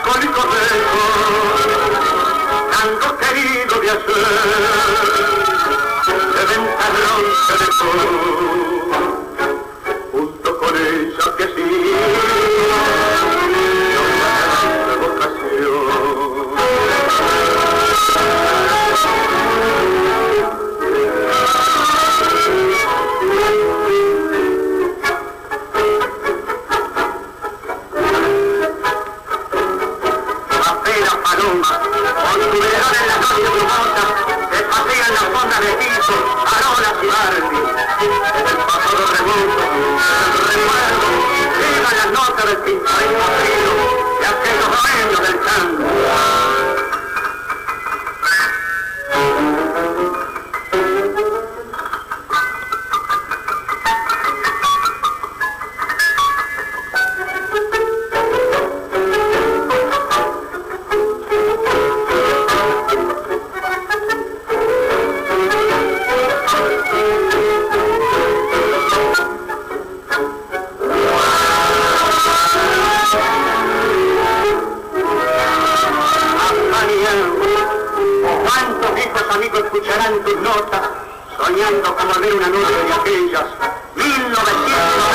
melancólico recuerdo, tango querido de ayer, de ventarrón de sol, junto con ella que sí, no me da vocación. Oscuridad en la noche brumosa, se pasean las ondas de Tito, Arolas y Barbie. En el pasado remoto, en el recuerdo, llegan las notas del pintoresco trío de aquellos dueños del tango. Escucharán tus notas, soñando con volver una noche de aquellas, 1900.